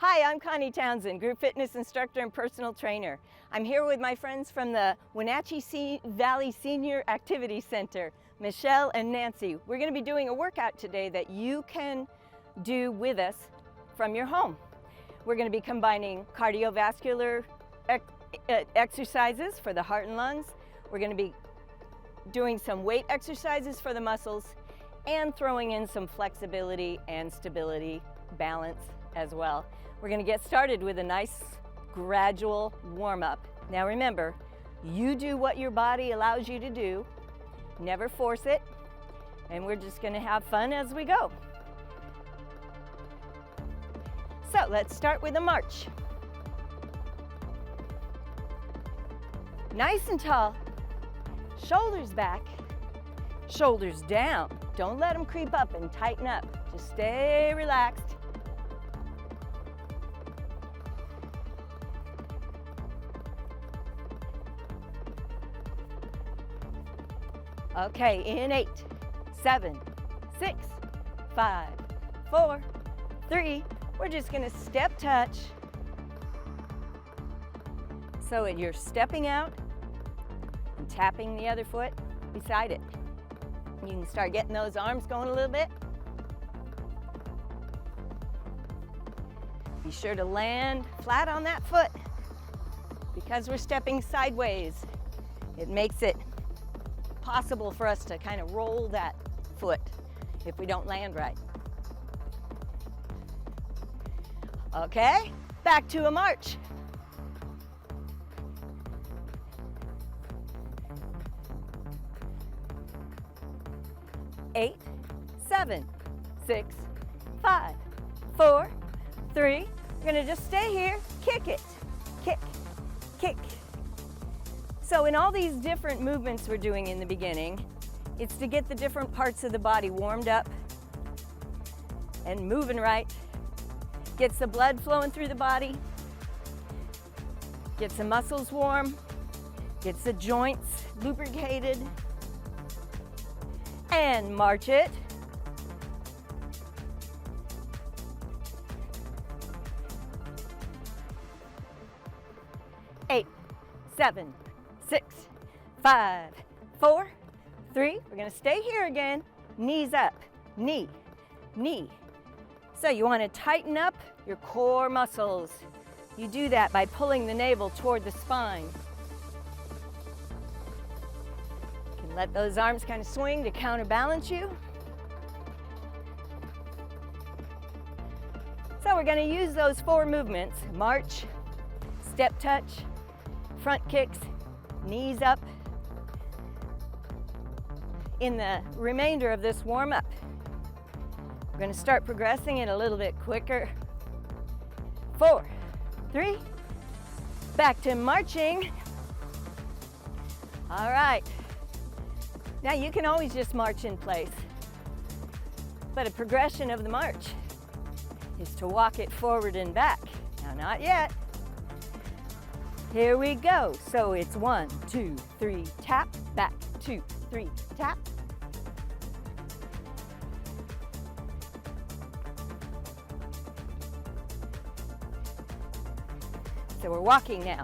Hi, I'm Connie Townsend, group fitness instructor and personal trainer. I'm here with my friends from the Wenatchee Valley Senior Activity Center, Michelle and Nancy. We're going to be doing a workout today that you can do with us from your home. We're going to be combining cardiovascular exercises for the heart and lungs. We're going to be doing some weight exercises for the muscles and throwing in some flexibility and stability, balance as well. We're going to get started with a nice gradual warm-up. Now remember, you do what your body allows you to do. Never force it. And we're just going to have fun as we go. So let's start with a march. Nice and tall. Shoulders back. Shoulders down. Don't let them creep up and tighten up. Just stay relaxed. Okay, in 8, 7, 6, 5, 4, 3. We're just going to step touch. So you're stepping out and tapping the other foot beside it. You can start getting those arms going a little bit. Be sure to land flat on that foot. Because we're stepping sideways, it makes it possible for us to kind of roll that foot if we don't land right. Okay, back to a march. Eight, 7, 6, 5, 4, 3. We're gonna just stay here, kick it, kick, kick. So in all these different movements we're doing in the beginning, it's to get the different parts of the body warmed up and moving right. Gets the blood flowing through the body, gets the muscles warm, gets the joints lubricated, and march it. Eight, 7, 6, 5, 4, 3. We're going to stay here again. Knees up, knee, knee. So you want to tighten up your core muscles. You do that by pulling the navel toward the spine. You can let those arms kind of swing to counterbalance you. So we're going to use those 4 movements: march, step touch, front kicks, knees up, in the remainder of this warm-up. We're going to start progressing it a little bit quicker. 4, 3, back to marching. All right. Now you can always just march in place, but a progression of the march is to walk it forward and back. Now, not yet. Here we go. So it's 1, 2, 3, tap, back, 2, 3, tap. So we're walking now.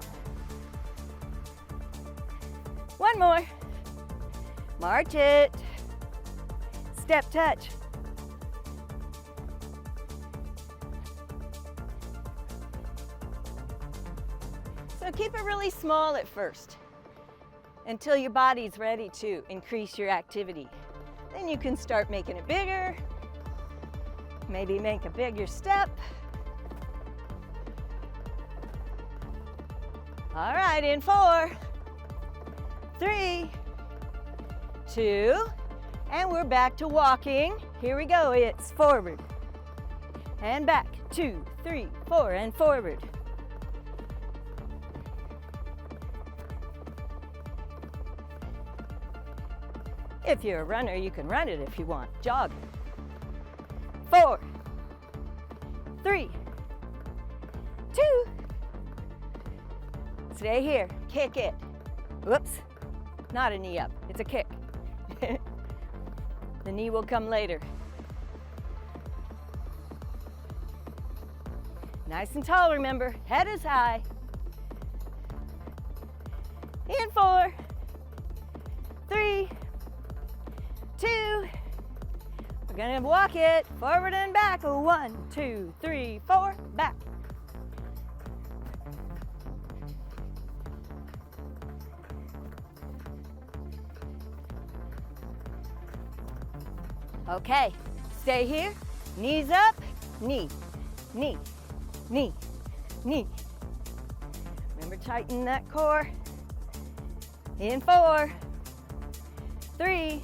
1 more. March it. Step touch. So keep it really small at first until your body's ready to increase your activity. Then you can start making it bigger. Maybe make a bigger step. All right, in 4, 3, 2, and we're back to walking. Here we go. It's forward and back. 2, 3, 4, and forward. If you're a runner, you can run it if you want. Jog. 4, 3, 2. Stay here. Kick it. Whoops. Not a knee up. It's a kick. The knee will come later. Nice and tall, remember, head is high. In 4, 3, 2. We're gonna walk it forward and back. 1, 2, 3, 4, back. Okay, stay here, knees up, knee, knee, knee, knee. Remember, tighten that core. In 4, 3,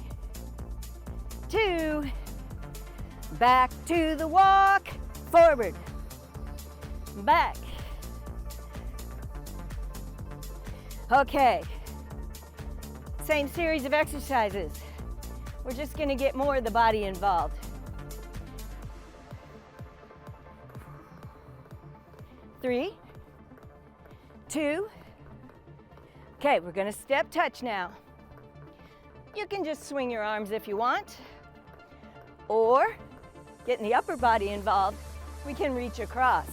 2, back to the walk, forward, back. Okay, same series of exercises. We're just gonna get more of the body involved. 3, 2. Okay, we're gonna step touch now. You can just swing your arms if you want, or getting the upper body involved, we can reach across.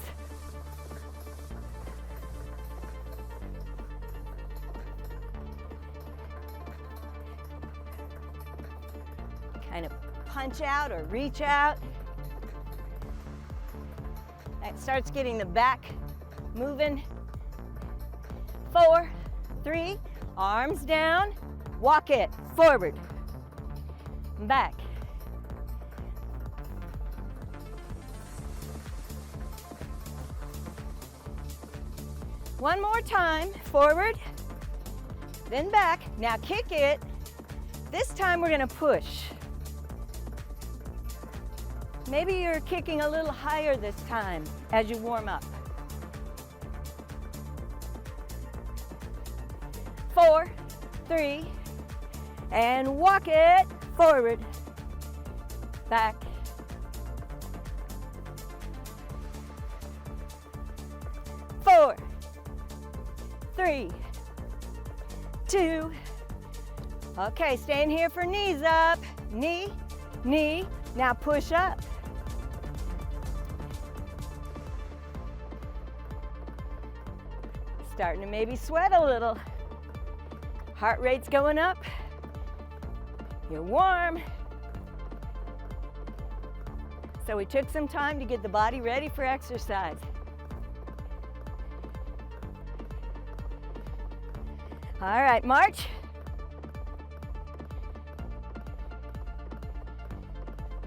Kind of punch out or reach out. That starts getting the back moving. 4, 3, arms down, walk it forward, back. One more time, forward, then back. Now kick it. This time we're gonna push. Maybe you're kicking a little higher this time as you warm up. 4, 3, and walk it forward, back. Four, 3, 2. Okay, staying here for knees up. Knee, knee. Now push up. Starting to maybe sweat a little. Heart rate's going up. You're warm. So we took some time to get the body ready for exercise. All right, march.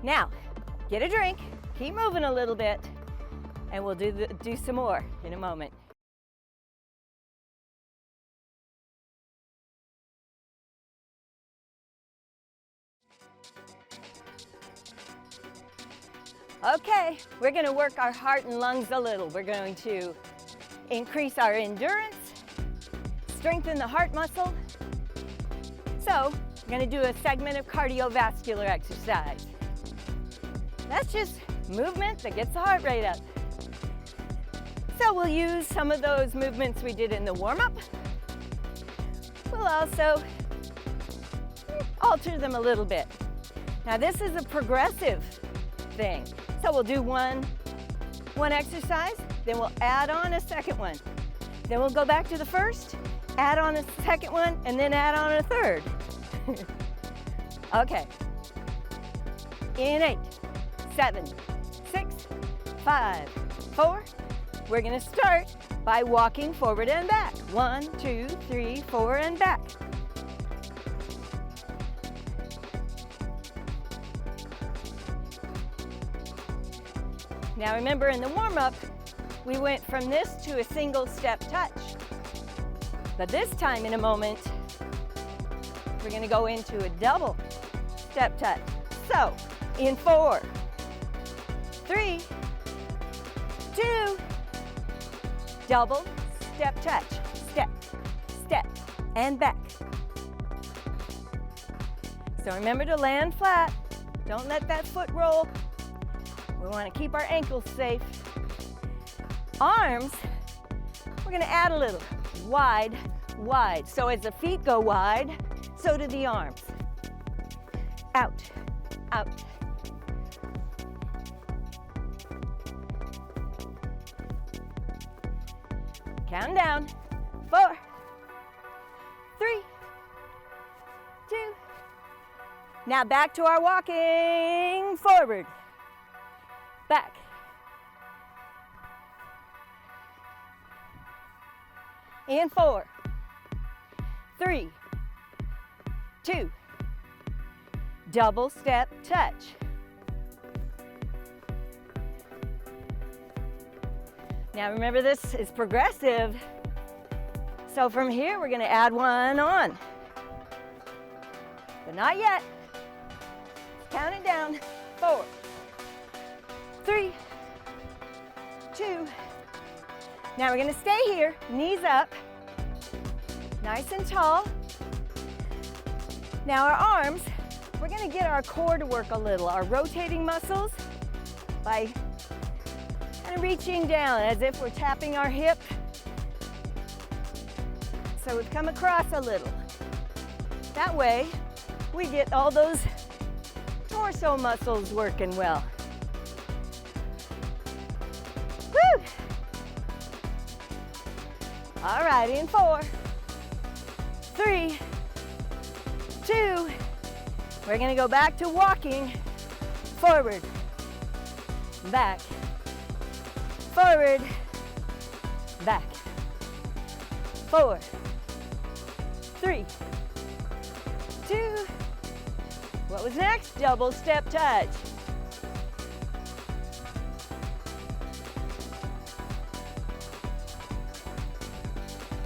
Now, get a drink, keep moving a little bit, and we'll do some more in a moment. Okay, we're going to work our heart and lungs a little. We're going to increase our endurance, strengthen the heart muscle. So, we're going to do a segment of cardiovascular exercise. That's just movement that gets the heart rate up. So we'll use some of those movements we did in the warm-up. We'll also alter them a little bit. Now this is a progressive thing. So we'll do one exercise, then we'll add on a second one. Then we'll go back to the first, add on a second one, and then add on a third. Okay. In 8, 7, 6, 5, 4. We're going to start by walking forward and back. 1, 2, 3, 4, and back. Now remember, in the warm-up, we went from this to a single step touch. But this time, in a moment, we're going to go into a double step touch. So, in 4, 3, 2, double step touch. Step, step, and back. So remember to land flat. Don't let that foot roll. We want to keep our ankles safe. Arms, we're going to add a little. Wide, wide. So as the feet go wide, so do the arms. Out, out. Count down. 4, 3, 2. Now back to our walking. Forward. Back. In 4, 3, 2. Double step touch. Now remember, this is progressive. So from here, we're gonna add one on. But not yet. Count it down. 4, 3, 2. Now we're gonna stay here, knees up, nice and tall. Now our arms, we're gonna get our core to work a little, our rotating muscles, by kind of reaching down as if we're tapping our hip. So we've come across a little. That way, we get all those torso muscles working well. Woo! All right, in 4, 3, 2. We're gonna go back to walking. Forward, back, forward, back. 4, 3, 2. What was next? Double step touch.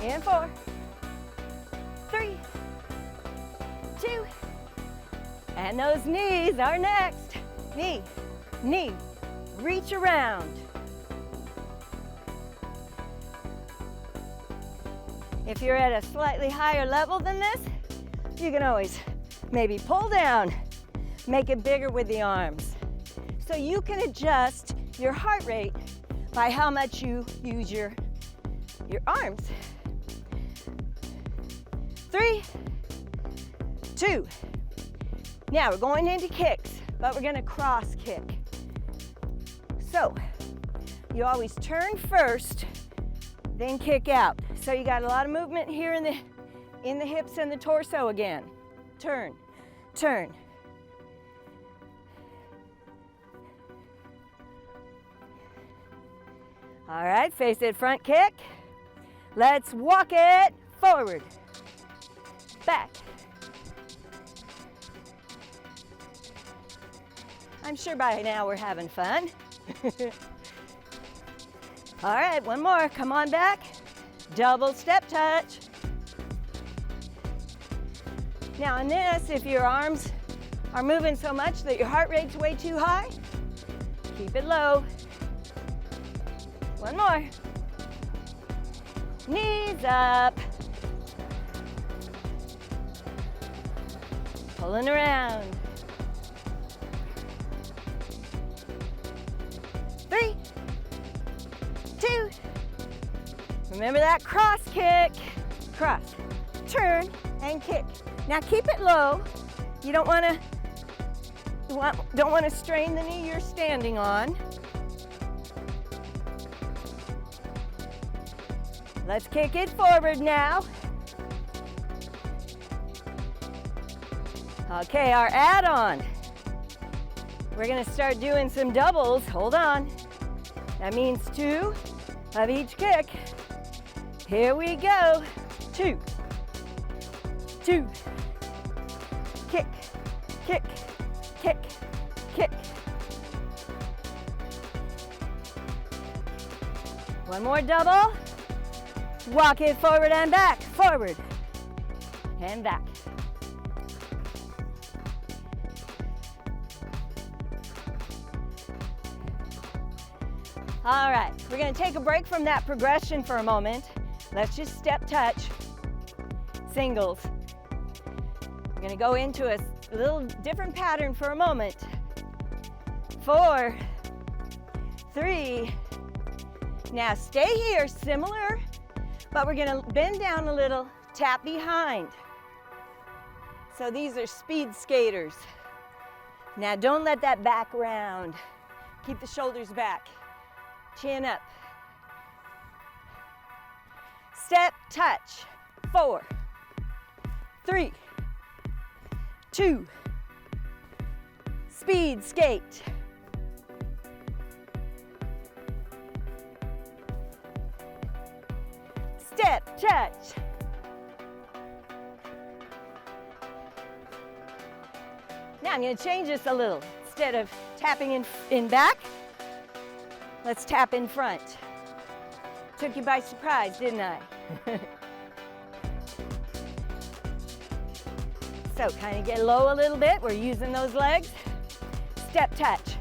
And 4, 3, 2. And those knees are next. Knee, knee, reach around. If you're at a slightly higher level than this, you can always maybe pull down, make it bigger with the arms. So you can adjust your heart rate by how much you use your arms. 3, 2. Now we're going into kicks, but we're gonna cross kick. So you always turn first, then kick out. So you got a lot of movement here in the hips and the torso again. Turn, turn. All right, face it, front kick. Let's walk it forward, back. I'm sure by now we're having fun. All right, one more, come on back. Double step touch. Now in this, if your arms are moving so much that your heart rate's way too high, keep it low. One more. Knees up. Pulling around. 3, 2. Remember that cross kick. Cross, turn, and kick. Now keep it low. You don't want to strain the knee you're standing on. Let's kick it forward now. Okay, our add-on. We're gonna start doing some doubles. Hold on. That means 2 of each kick. Here we go. 2, 2. Kick, kick, kick, kick. One more double. Walk it forward and back, forward and back. All right, we're gonna take a break from that progression for a moment. Let's just step touch, singles. We're gonna go into a little different pattern for a moment. 4, 3. Now stay here, similar, but we're gonna bend down a little, tap behind. So these are speed skaters. Now don't let that back round. Keep the shoulders back, chin up. step, touch. 4, 3, 2, speed skate. Step, touch. Now I'm going to change this a little. Instead of tapping in back, let's tap in front. Took you by surprise, didn't I? So kind of get low a little bit. We're using those legs. Step, touch.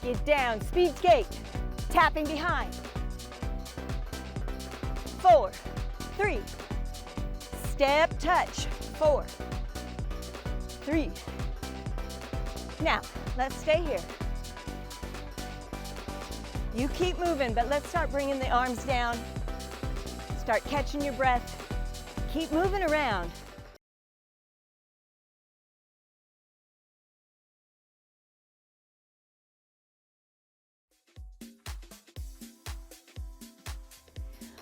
Get down, speed skate. Tapping behind. 4, 3, step, touch. 4, 3. Now, let's stay here. You keep moving, but let's start bringing the arms down. Start catching your breath. Keep moving around.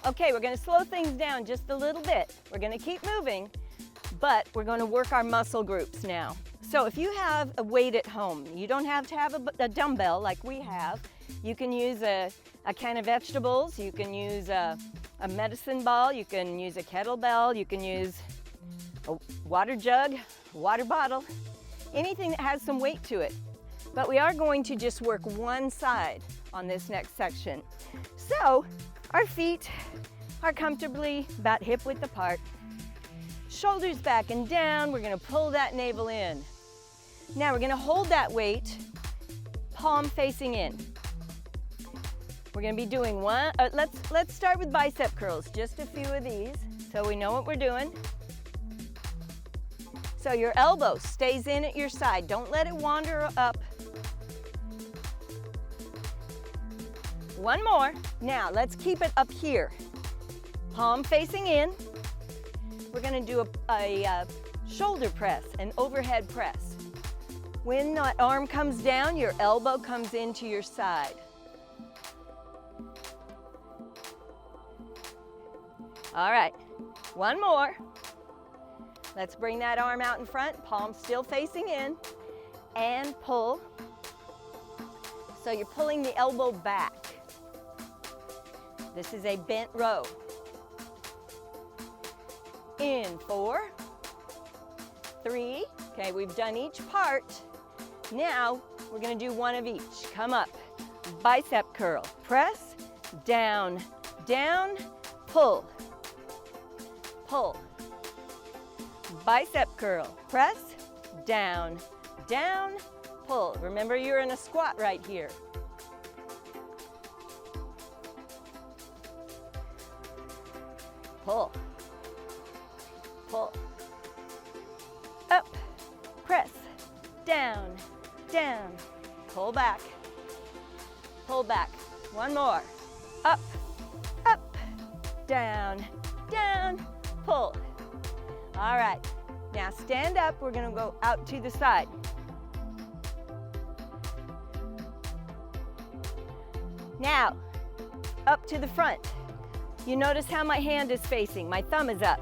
Okay, we're going to slow things down just a little bit. We're going to keep moving, but we're going to work our muscle groups now. So if you have a weight at home, you don't have to have a dumbbell like we have. You can use a can of vegetables, you can use a medicine ball, you can use a kettlebell, you can use a water jug, a water bottle, anything that has some weight to it. But we are going to just work one side on this next section. So our feet are comfortably about hip width apart. Shoulders back and down. We're going to pull that navel in. Now we're going to hold that weight, palm facing in. We're going to be doing one. Let's start with bicep curls. Just a few of these, so we know what we're doing. So your elbow stays in at your side. Don't let it wander up. One more. Now let's keep it up here. Palm facing in. We're going to do a shoulder press, an overhead press. When that arm comes down, your elbow comes into your side. All right, one more. Let's bring that arm out in front, palm still facing in, and pull. So you're pulling the elbow back. This is a bent row. In 4, 3, okay, we've done each part. Now we're gonna do one of each. Come up, bicep curl, press, down, down, pull, pull. Bicep curl, press, down, down, pull. Remember, you're in a squat right here. Pull, pull, up, press, down, down, pull back, one more, up, up, down, down, pull. All right, now stand up, we're gonna go out to the side. Now, up to the front. You notice how my hand is facing. My thumb is up.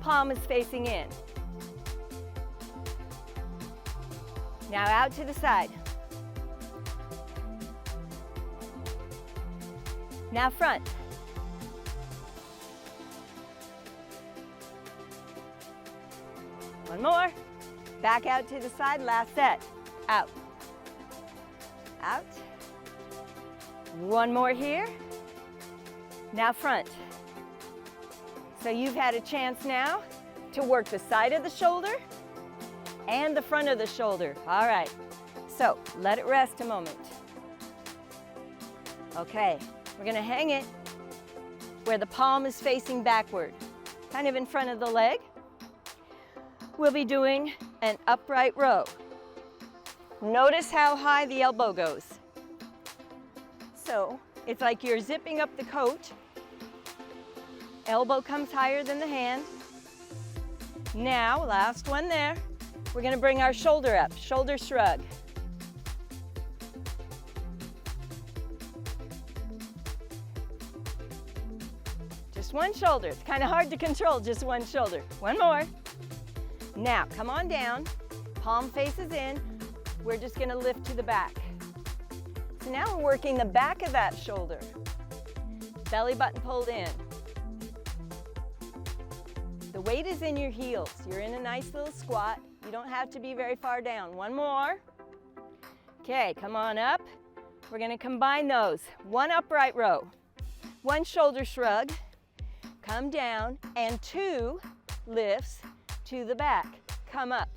Palm is facing in. Now out to the side. Now front. One more. Back out to the side, last set. Out. Out. One more here. Now front. So you've had a chance now to work the side of the shoulder and the front of the shoulder. All right, so let it rest a moment. Okay, we're gonna hang it where the palm is facing backward, kind of in front of the leg. We'll be doing an upright row. Notice how high the elbow goes. So it's like you're zipping up the coat. Elbow comes higher than the hand. Now, last one there. We're gonna bring our shoulder up, shoulder shrug. Just one shoulder. It's kind of hard to control just one shoulder. One more. Now, come on down. Palm faces in. We're just going to lift to the back. So now we're working the back of that shoulder. Belly button pulled in. The weight is in your heels. You're in a nice little squat. You don't have to be very far down. One more. Okay, come on up. We're going to combine those. One upright row, one shoulder shrug, come down, and two lifts to the back. Come up.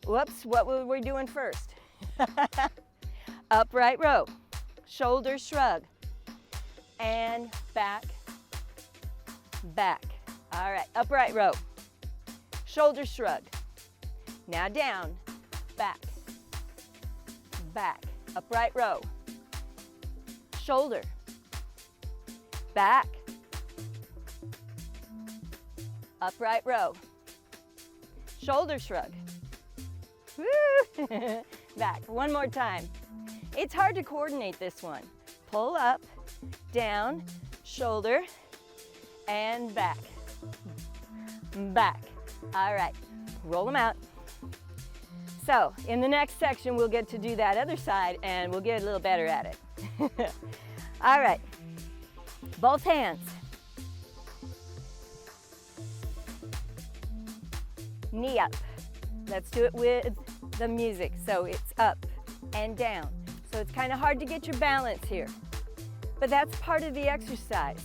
Whoops, what were we doing first? Upright row, shoulder shrug, and back, back. All right, upright row, shoulder shrug. Now down, back, back, upright row, shoulder, back, upright row, shoulder shrug, woo, back. One more time. It's hard to coordinate this one. Pull up, down, shoulder, and back, back. All right, roll them out. So in the next section, we'll get to do that other side and we'll get a little better at it. All right, both hands. Knee up. Let's do it with the music. So it's up and down. So it's kind of hard to get your balance here, but that's part of the exercise.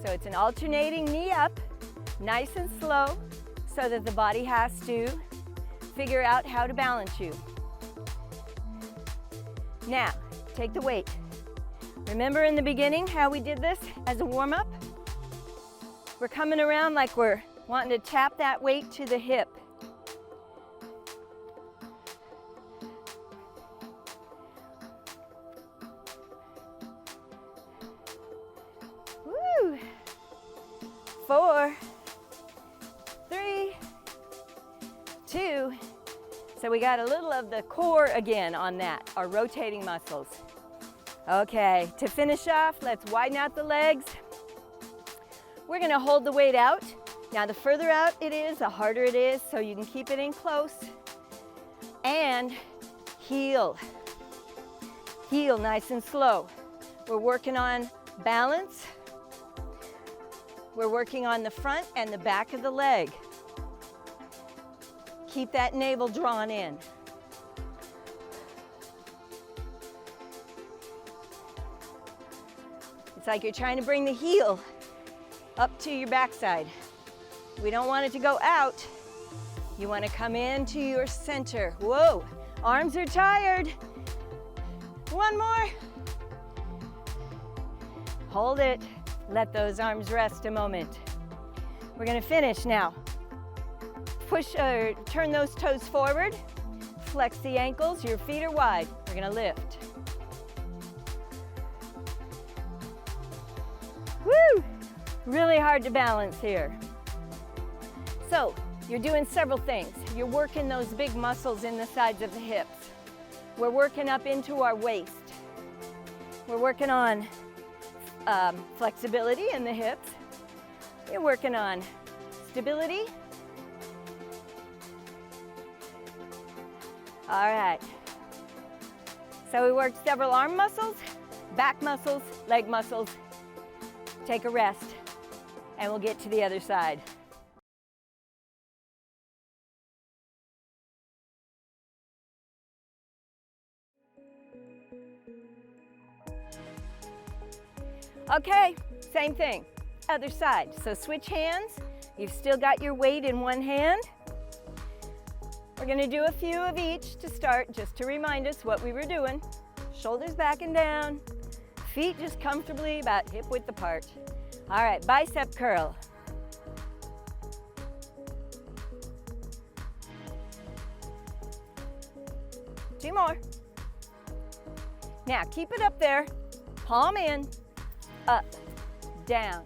So it's an alternating knee up, nice and slow, so that the body has to figure out how to balance you. Now, take the weight. Remember in the beginning how we did this as a warm-up? We're coming around like we're wanting to tap that weight to the hip. Woo! 4, 3, 2. So we got a little of the core again on that, our rotating muscles. Okay, to finish off, let's widen out the legs. We're gonna hold the weight out. Now the further out it is, the harder it is, so you can keep it in close. And heel. Heel nice and slow. We're working on balance. We're working on the front and the back of the leg. Keep that navel drawn in. It's like you're trying to bring the heel up to your backside. We don't want it to go out. You want to come into your center. Whoa, arms are tired. One more. Hold it. Let those arms rest a moment. We're going to finish now. Turn those toes forward. Flex the ankles. Your feet are wide. We're going to lift. Woo! Really hard to balance here. So, you're doing several things. You're working those big muscles in the sides of the hips. We're working up into our waist. We're working on flexibility in the hips. You're working on stability. All right. So we worked several arm muscles, back muscles, leg muscles. Take a rest, and we'll get to the other side. Okay, same thing, other side. So switch hands. You've still got your weight in one hand. We're gonna do a few of each to start, just to remind us what we were doing. Shoulders back and down, feet just comfortably about hip width apart. All right, bicep curl. Two more. Now keep it up there, palm in, up, down.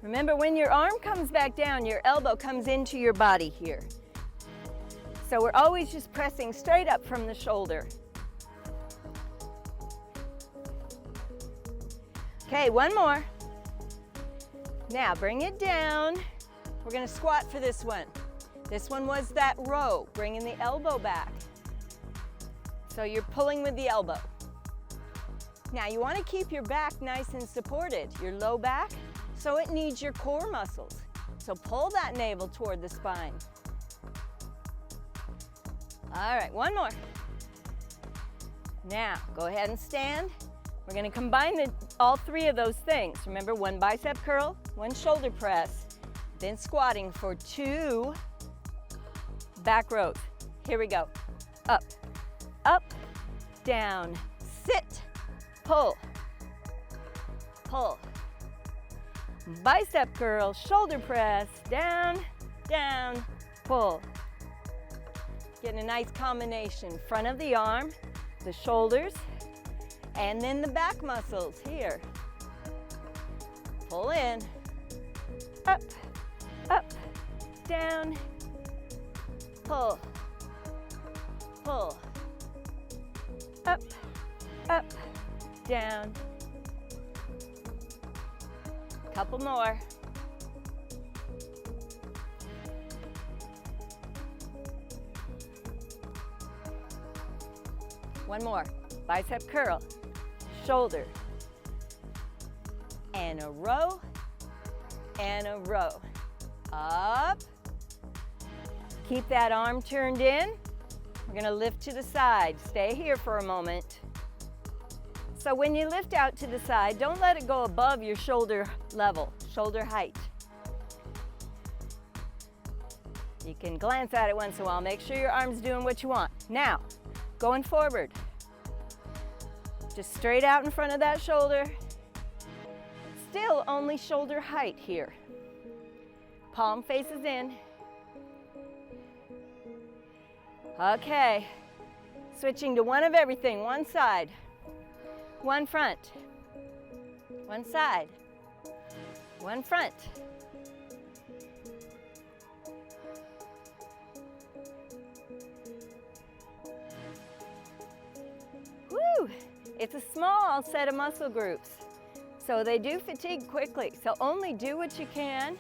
Remember, when your arm comes back down, your elbow comes into your body here. So we're always just pressing straight up from the shoulder. Okay, one more. Now bring it down. We're gonna squat for this one. This one was that row, bringing the elbow back. So you're pulling with the elbow. Now you wanna keep your back nice and supported, your low back, so it needs your core muscles. So pull that navel toward the spine. All right, one more. Now, go ahead and stand. We're gonna combine all three of those things. Remember, one bicep curl, one shoulder press, then squatting for 2 back rows. Here we go. Up, up, down, sit, pull, pull. Bicep curl, shoulder press, down, down, pull. Getting a nice combination, front of the arm, the shoulders, and then the back muscles here. Pull in, up, up, down, pull, pull, up, up, down. Couple more. One more. Bicep curl, shoulder, and a row, and a row. Up. Keep that arm turned in. We're gonna lift to the side. Stay here for a moment. So when you lift out to the side, don't let it go above your shoulder level, shoulder height. You can glance at it once in a while. Make sure your arm's doing what you want. Now, going forward. Just straight out in front of that shoulder. Still only shoulder height here. Palm faces in. Okay, switching to one of everything, one side, one front, one side, one front. Woo! It's a small set of muscle groups, so they do fatigue quickly, so only do what you can.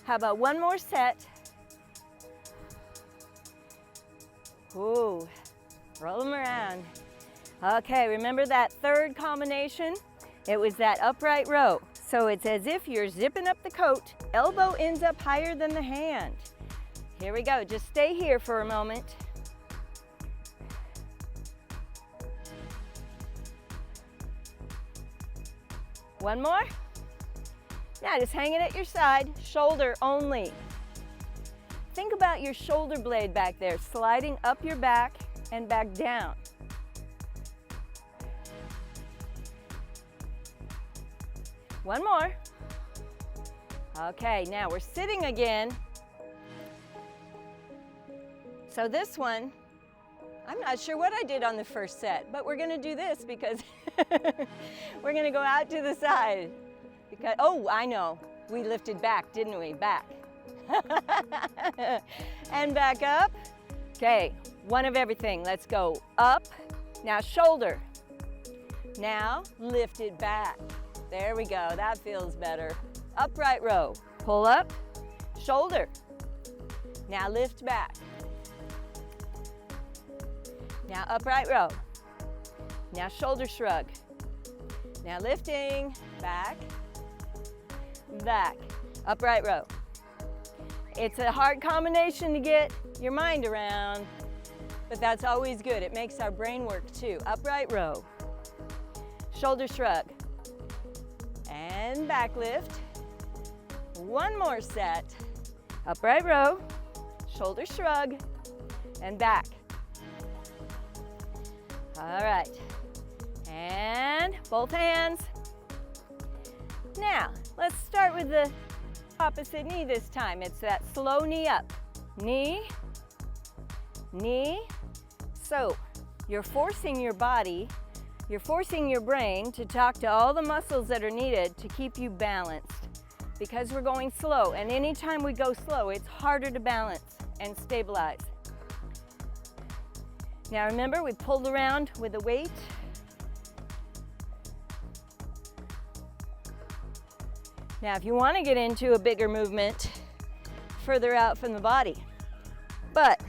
How about one more set? Ooh, roll them around. Okay, remember that third combination? It was that upright row. So it's as if you're zipping up the coat, elbow ends up higher than the hand. Here we go, just stay here for a moment. One more. Now just hang it at your side, shoulder only. Think about your shoulder blade back there, sliding up your back and back down. One more. Okay, now we're sitting again. So this one, I'm not sure what I did on the first set, but we're gonna do this because we're gonna go out to the side. Because, oh, I know, we lifted back, didn't we? Back. And back up. Okay, one of everything. Let's go up. Now shoulder. Now lift it back. There we go. That feels better. Upright row. Pull up. Shoulder. Now lift back. Now upright row. Now shoulder shrug. Now lifting. Back. Back. Upright row. It's a hard combination to get your mind around, but that's always good. It makes our brain work too. Upright row, shoulder shrug, and back lift. One more set. Upright row, shoulder shrug, and back. All right, and both hands. Now, let's start with the opposite knee this time. It's that slow knee up. Knee, knee. So you're forcing your body, you're forcing your brain to talk to all the muscles that are needed to keep you balanced because we're going slow. And anytime we go slow, it's harder to balance and stabilize. Now remember, we pulled around with the weight. Now, if you want to get into a bigger movement further out from the body, but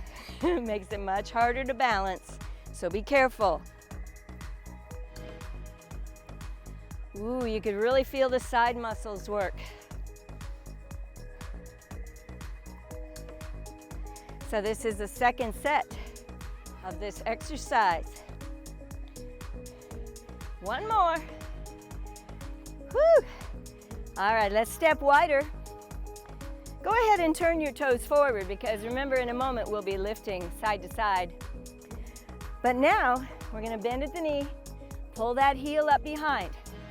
it makes it much harder to balance, so be careful. Ooh, you could really feel the side muscles work. So this is the second set of this exercise. One more. Woo! All right, let's step wider. Go ahead and turn your toes forward because remember in a moment we'll be lifting side to side. But now we're gonna bend at the knee, pull that heel up behind,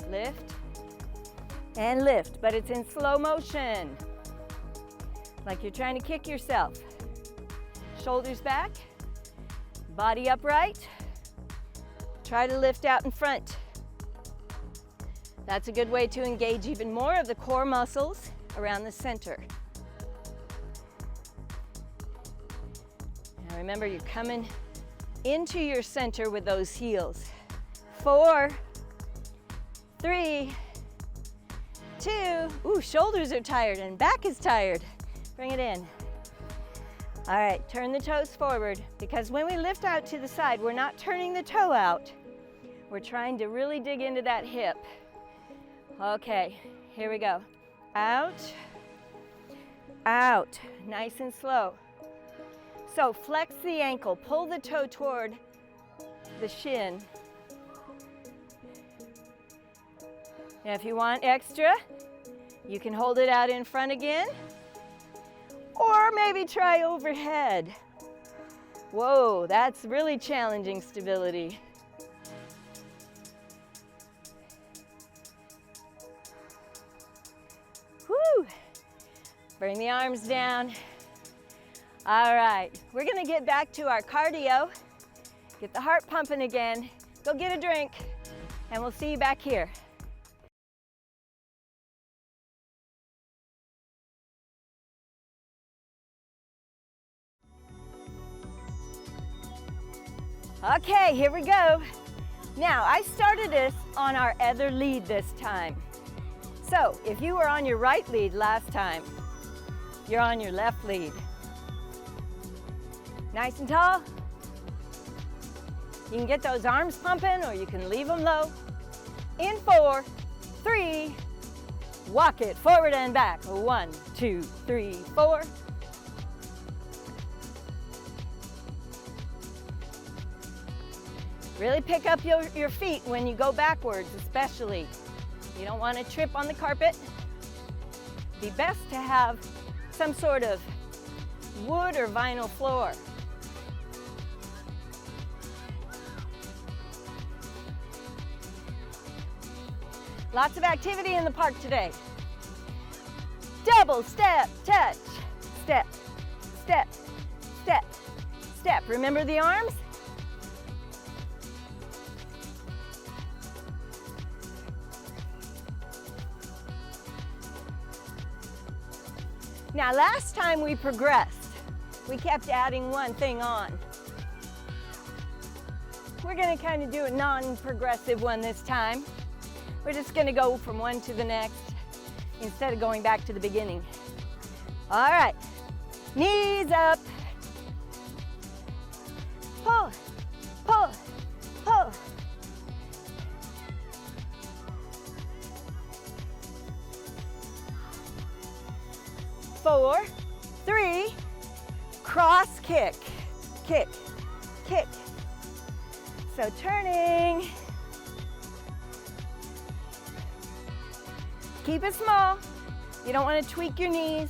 lift and lift, but it's in slow motion, like you're trying to kick yourself. Shoulders back, body upright. Try to lift out in front. That's a good way to engage even more of the core muscles around the center. Now remember, you're coming into your center with those heels. 4, 3, 2, ooh, shoulders are tired and back is tired. Bring it in. All right, turn the toes forward because when we lift out to the side, we're not turning the toe out. We're trying to really dig into that hip. Okay, here we go. Out, out, nice and slow. So flex the ankle, pull the toe toward the shin. And if you want extra, you can hold it out in front again. Or maybe try overhead. Whoa, that's really challenging stability. Whew. Bring the arms down. All right, we're gonna get back to our cardio. Get the heart pumping again. Go get a drink, and we'll see you back here. Okay, here we go. Now, I started this on our other lead this time. So, if you were on your right lead last time, you're on your left lead. Nice and tall. You can get those arms pumping or you can leave them low. In 4, 3, walk it forward and back. 1, 2, 3, 4. Really pick up your feet when you go backwards, especially. You don't want to trip on the carpet. It'd be best to have some sort of wood or vinyl floor. Lots of activity in the park today. Double step, touch, step, step, step, step. Remember the arms? Now, last time we progressed, we kept adding one thing on. We're gonna kind of do a non-progressive one this time. We're just gonna go from one to the next instead of going back to the beginning. All right, knees up. Pull, pull, pull. Four, 3, cross kick, kick, kick. So turning. Keep it small. You don't want to tweak your knees.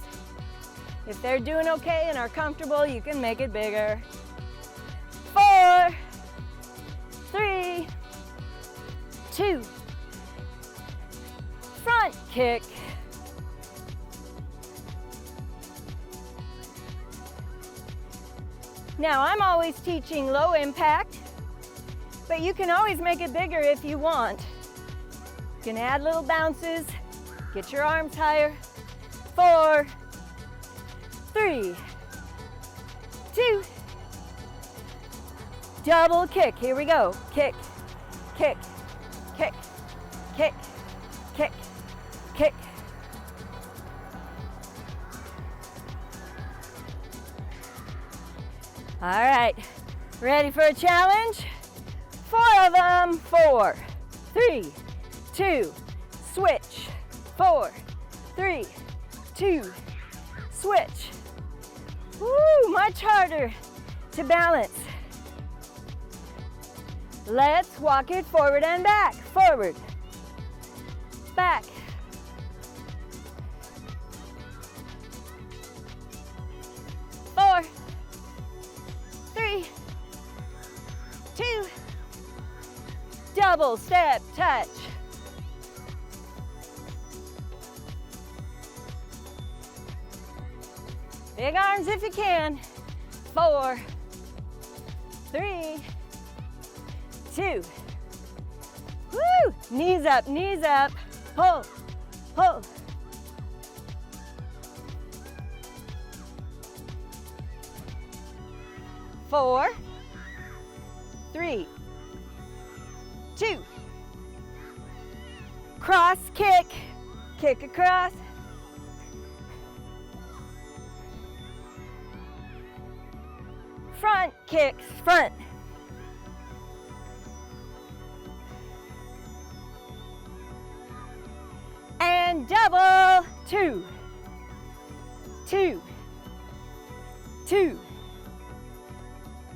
If they're doing okay and are comfortable, you can make it bigger. 4, 3, 2, front kick. Now, I'm always teaching low impact, but you can always make it bigger if you want. You can add little bounces, get your arms higher. 4, 3, 2, double kick. Here we go. Kick, kick, kick, kick, kick, kick, All right, ready for a challenge? 4 of them. 4, 3, 2, switch. 4, 3, 2, switch. Woo, much harder to balance. Let's walk it forward and back. Forward, back. Four, 3, 2, double step touch. Big arms if you can. 4, 3, 2. Woo! Knees up, knees up. Pull, pull. 4, 3, 2. Cross kick, kick across. Front kicks, front. And double, 2, 2, 2.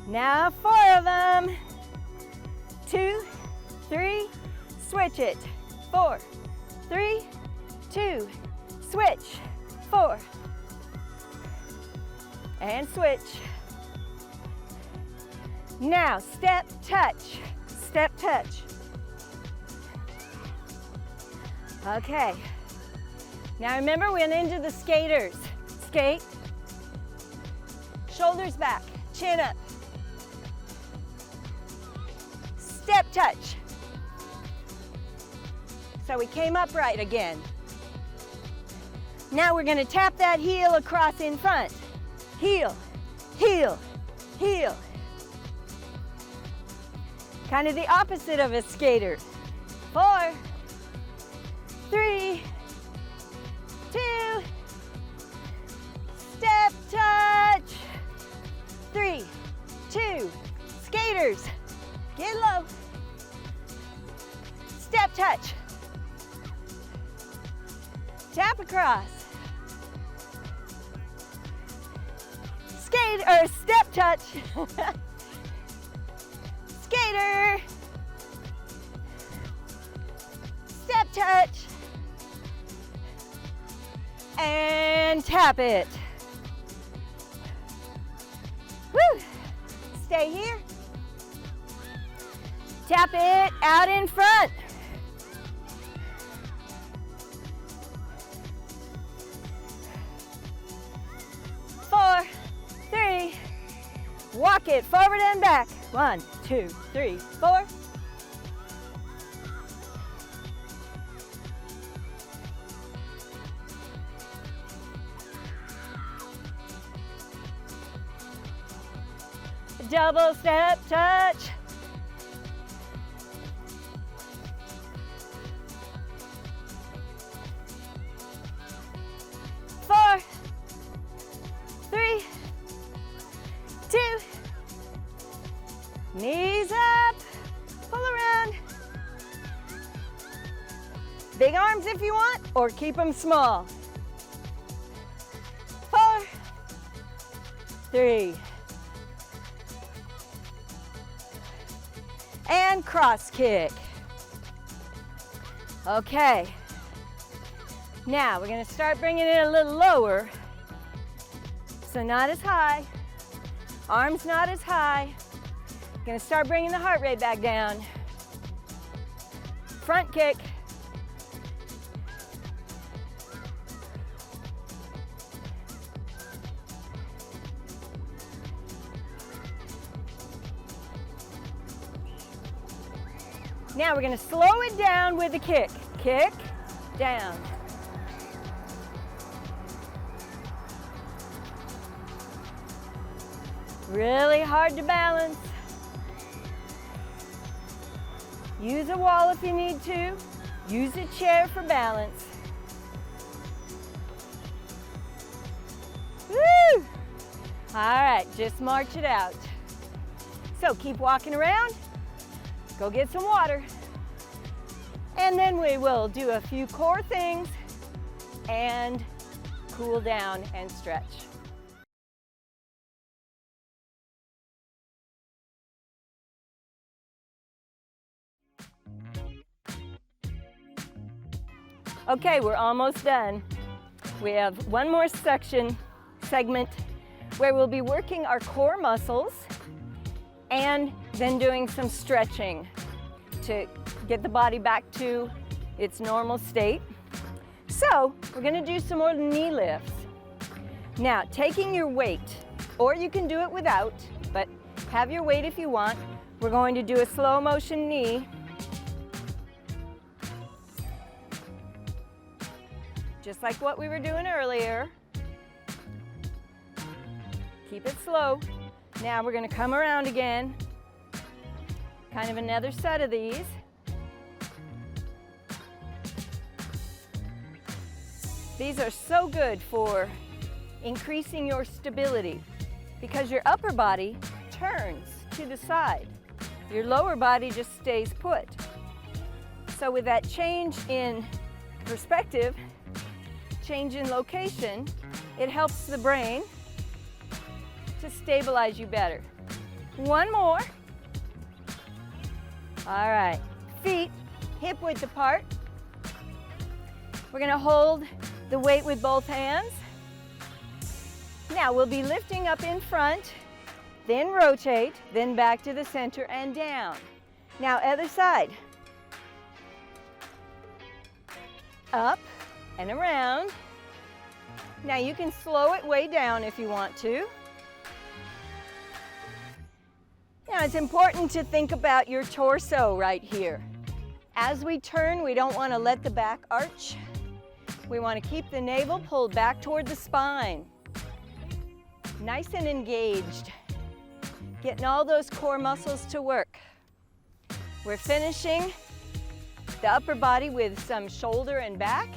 Now 4 of them. 2, 3, switch it. 4, 3, 2, switch. 4. And switch. Now step touch, step touch. Okay. Now remember, we went into the skaters. Skate, shoulders back, chin up. Step touch. So we came upright again. Now we're going to tap that heel across in front. Heel, heel, heel. Kind of the opposite of a skater. 4, 3, 2, step touch. 3, 2, skaters. Get low. Step touch. Tap across. Skate or step touch. Skater. Step touch. And tap it. Woo. Stay here. Tap it out in front. Four, 3, walk it forward and back. 1, 2, 3, 4. Double step touch. 4, 3, 2. Knees up. Pull around. Big arms if you want, or keep them small. 4, 3. And cross kick. Okay. Now we're going to start bringing it a little lower. So not as high. Arms not as high. Going to start bringing the heart rate back down. Front kick. Now we're going to slow it down with a kick. Kick, down. Really hard to balance. Use a wall if you need to. Use a chair for balance. Woo! All right, just march it out. So keep walking around, go get some water, and then we will do a few core things and cool down and stretch. Okay, we're almost done. We have one more segment where we'll be working our core muscles and then doing some stretching to get the body back to its normal state. So we're going to do some more knee lifts. Now, taking your weight, or you can do it without, but have your weight if you want. We're going to do a slow motion knee. Just like what we were doing earlier. Keep it slow. Now we're going to come around again. Kind of another set of these. These are so good for increasing your stability because your upper body turns to the side. Your lower body just stays put. So with that change in perspective, change in location, it helps the brain to stabilize you better. One more. All right, feet hip width apart. We're gonna hold the weight with both hands. Now we'll be lifting up in front, then rotate, then back to the center and down. Now other side. Up and around. Now you can slow it way down if you want to. Now it's important to think about your torso right here. As we turn, we don't want to let the back arch. We want to keep the navel pulled back toward the spine. Nice and engaged. Getting all those core muscles to work. We're finishing the upper body with some shoulder and back.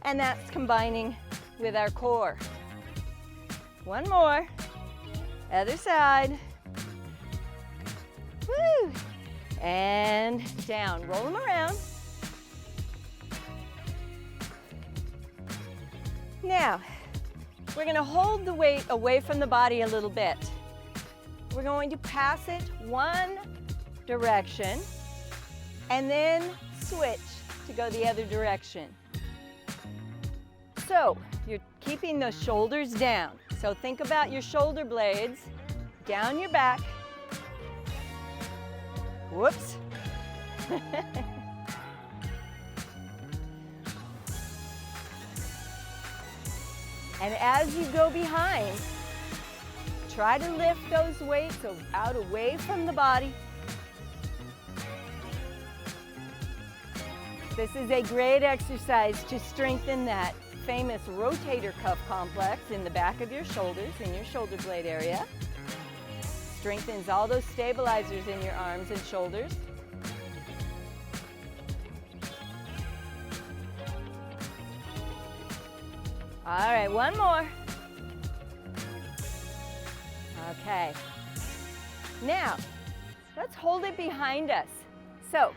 And that's combining with our core. One more. Other side. Woo! And down. Roll them around. Now, we're going to hold the weight away from the body a little bit. We're going to pass it one direction and then switch to go the other direction. So, you're keeping the shoulders down. So think about your shoulder blades down your back. Whoops. And as you go behind, try to lift those weights out away from the body. This is a great exercise to strengthen that famous rotator cuff complex in the back of your shoulders, in your shoulder blade area. Strengthens all those stabilizers in your arms and shoulders. All right, one more. Okay. Now, let's hold it behind us. So,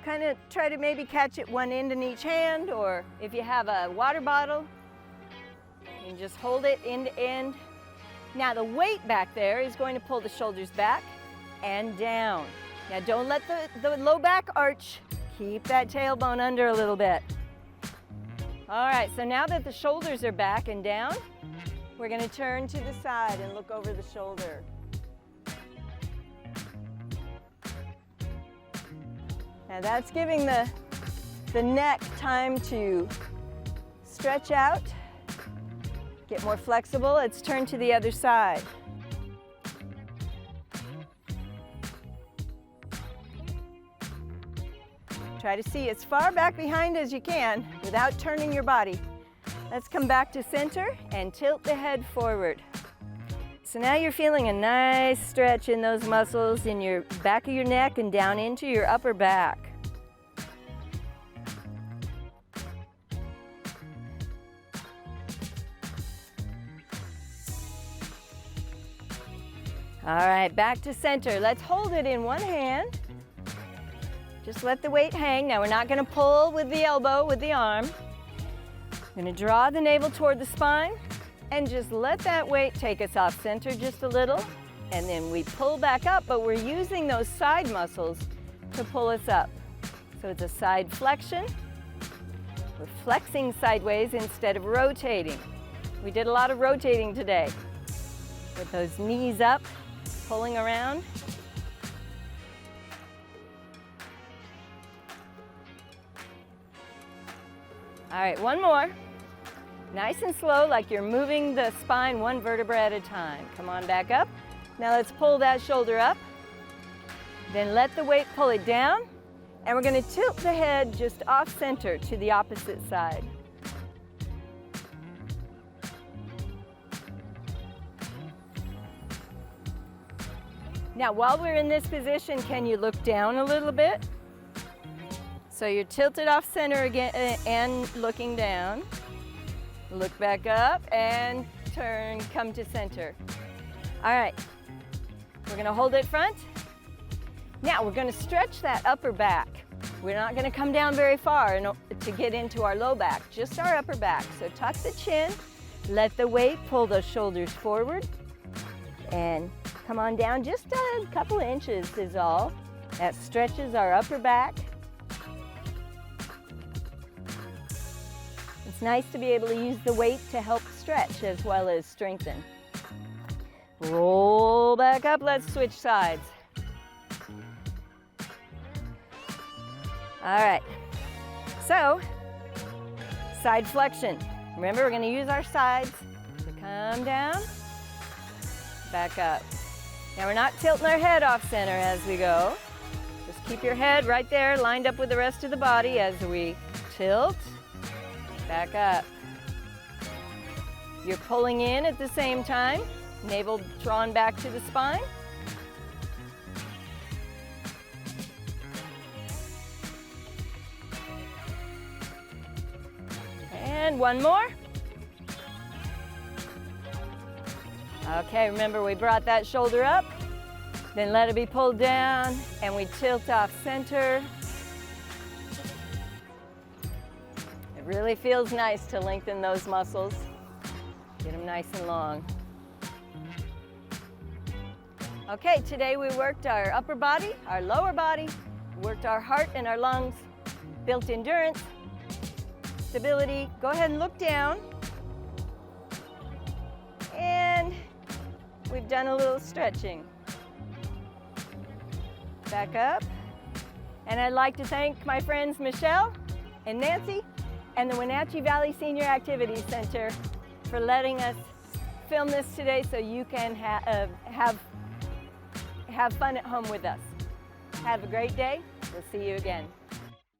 kind of try to maybe catch it one end in each hand, or if you have a water bottle, you can just hold it end to end. Now the weight back there is going to pull the shoulders back and down. Now don't let the low back arch. Keep that tailbone under a little bit. All right, so now that the shoulders are back and down, we're going to turn to the side and look over the shoulder. Now that's giving the neck time to stretch out, get more flexible. Let's turn to the other side. Try to see as far back behind as you can without turning your body. Let's come back to center and tilt the head forward. So now you're feeling a nice stretch in those muscles in your back of your neck and down into your upper back. All right, back to center. Let's hold it in one hand. Just let the weight hang. Now we're not going to pull with the elbow, with the arm. We're going to draw the navel toward the spine and just let that weight take us off center just a little. And then we pull back up, but we're using those side muscles to pull us up. So it's a side flexion. We're flexing sideways instead of rotating. We did a lot of rotating today. With those knees up, pulling around. All right, one more. Nice and slow, like you're moving the spine one vertebra at a time. Come on back up. Now let's pull that shoulder up. Then let the weight pull it down. And we're going to tilt the head just off center to the opposite side. Now, while we're in this position, can you look down a little bit? So you're tilted off center again and looking down. Look back up and turn, come to center. All right, we're gonna hold it front. Now we're gonna stretch that upper back. We're not gonna come down very far to get into our low back, just our upper back. So tuck the chin, let the weight pull those shoulders forward, and come on down just a couple of inches is all. That stretches our upper back. It's nice to be able to use the weight to help stretch as well as strengthen. Roll back up, let's switch sides. All right, so side flexion. Remember, we're gonna use our sides to come down, back up. Now we're not tilting our head off center as we go. Just keep your head right there, lined up with the rest of the body as we tilt, back up. You're pulling in at the same time, navel drawn back to the spine. And one more. Okay, remember we brought that shoulder up, then let it be pulled down, and we tilt off center. It really feels nice to lengthen those muscles, get them nice and long. Okay, today we worked our upper body, our lower body, worked our heart and our lungs, built endurance, stability. Go ahead and look down. And we've done a little stretching. Back up. And I'd like to thank my friends Michelle and Nancy and the Wenatchee Valley Senior Activity Center for letting us film this today so you can have fun at home with us. Have a great day. We'll see you again.